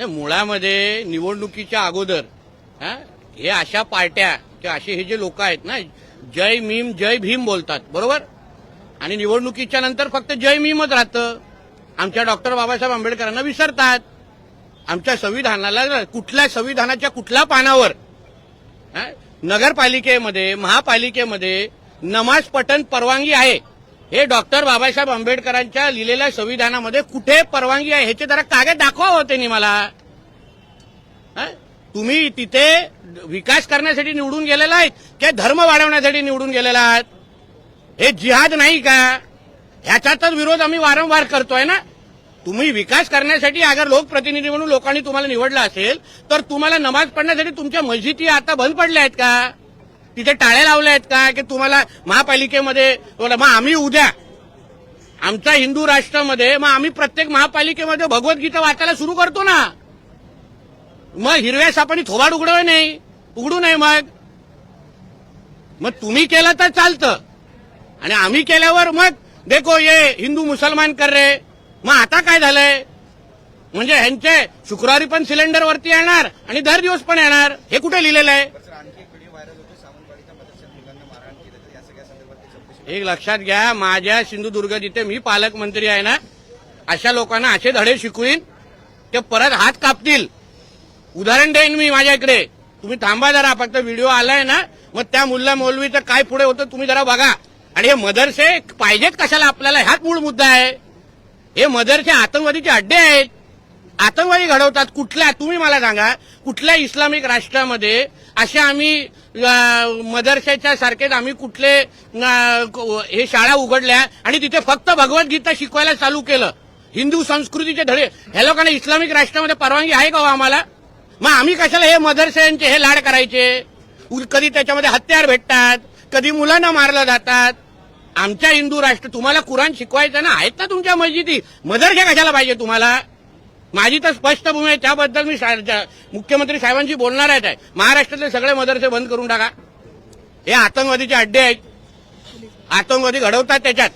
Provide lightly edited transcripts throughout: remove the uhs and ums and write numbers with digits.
मुळामध्ये निवडणुकीच्या अगोदर हे अशा पार्ट्या किंवा असे हे जे लोक आहेत ना, जय मीम जय भीम बोलतात, बरोबर. आणि निवडणुकीच्या नंतर फक्त जय मीमच राहतं. आमच्या डॉक्टर बाबासाहेब आंबेडकरांना विसरतात. आमच्या संविधानाला कुठल्या संविधानाच्या कुठल्या पानावर नगरपालिकेमध्ये महापालिकेमध्ये नमाज पठण परवानगी आहे, हे डॉक्टर बाबासाहेब आंबेडकरांच्या लिहिलेल्या संविधानामध्ये कुठे परवानगी आहे ह्याचे जरा कागद दाखवा होते नि मला. तुम्ही तिथे विकास करण्यासाठी निवडून गेलेला आहेत की धर्म वाढवण्यासाठी निवडून गेलेला आहात? हे जिहाद नाही का? ह्याच्यातच विरोध आम्ही वारंवार करतोय ना. तुम्ही विकास करण्यासाठी अगर लोकप्रतिनिधी म्हणून लोकांनी तुम्हाला निवडलं असेल तर तुम्हाला नमाज पढण्यासाठी तुमच्या मस्जिदी आता बंद पडल्या आहेत का? तिथे टाळ्या लावल्या आहेत का की तुम्हाला महापालिकेमध्ये मग आम्ही उद्या आमच्या हिंदू राष्ट्रामध्ये मग आम्ही प्रत्येक महापालिकेमध्ये भगवद्गीता वाचायला सुरू करतो ना. मग हिरव्या सापांनी थोबाड उघडू नये. मग तुम्ही केलं तर चालतं आणि आम्ही केल्यावर मग देखो ये हिंदू मुसलमान कर रे. मग आता काय झालंय म्हणजे ह्यांचे शुक्रवारी पण सिलेंडर वरती येणार आणि दर दिवस पण येणार, हे कुठे लिहिलेलं आहे? एक लक्षात घ्या, माझ्या सिंधुदुर्ग जिथे मी पालकमंत्री आहे ना, अशा लोकांना असे धडे शिकवीन ते परत हात कापतील. उदाहरण देईन मी माझ्या इकडे. तुम्ही थांबा जरा, फक्त व्हिडिओ आलाय ना, मग त्या मुल्ला मौलवीचं काय पुढे होतं तुम्ही जरा बघा. आणि हे मदरसे पाहिजेत कशाला आपल्याला, ह्याच मूळ मुद्दा आहे. हे मदरसे आतंकवादीचे अड्डे आहेत, आतंकवादी घडवतात. कुठल्या, तुम्ही मला सांगा, कुठल्या इस्लामिक राष्ट्रामध्ये असे आम्ही मदरशाच्या सारखेच आम्ही कुठले हे शाळा उघडल्या आणि तिथे फक्त भगवद्गीता शिकवायला चालू केलं, हिंदू संस्कृतीचे धडे? ह्या लोकांना इस्लामिक राष्ट्रामध्ये परवानगी आहे का हो आम्हाला? मग आम्ही कशाला हे मदरशांचे हे लाड करायचे? कधी त्याच्यामध्ये हत्यार भेटतात, कधी मुलांना मारलं जातात. आमच्या हिंदू राष्ट्र तुम्हाला कुराण शिकवायचं ना, आहेत ना तुमच्या मस्जिदी, मदरसे कशाला पाहिजे तुम्हाला? माझी तर स्पष्ट भूमी आहे, त्याबद्दल मी मुख्यमंत्री साहेबांशी बोलणार आहे. महाराष्ट्रातले सगळे मदरसे बंद करून टाका. हे आतंकवादीचे अड्डे आहेत, आतंकवादी घडवतात त्याच्यात.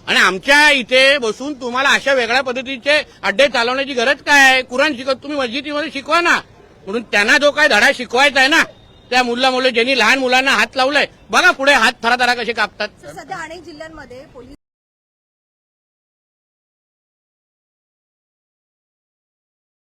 आणि आमच्या इथे बसून तुम्हाला अशा वेगळ्या पद्धतीचे अड्डे चालवण्याची गरज काय आहे? कुराण शिकत तुम्ही मस्जिदीमध्ये शिकवा ना. म्हणून त्यांना जो काय धडा शिकवायचा आहे ना, त्या मुलामुळे ज्यांनी लहान मुलांना हात लावलाय, बघा पुढे हात थराथरा कसे कापतात. सध्या अनेक जिल्ह्यांमध्ये पोलीस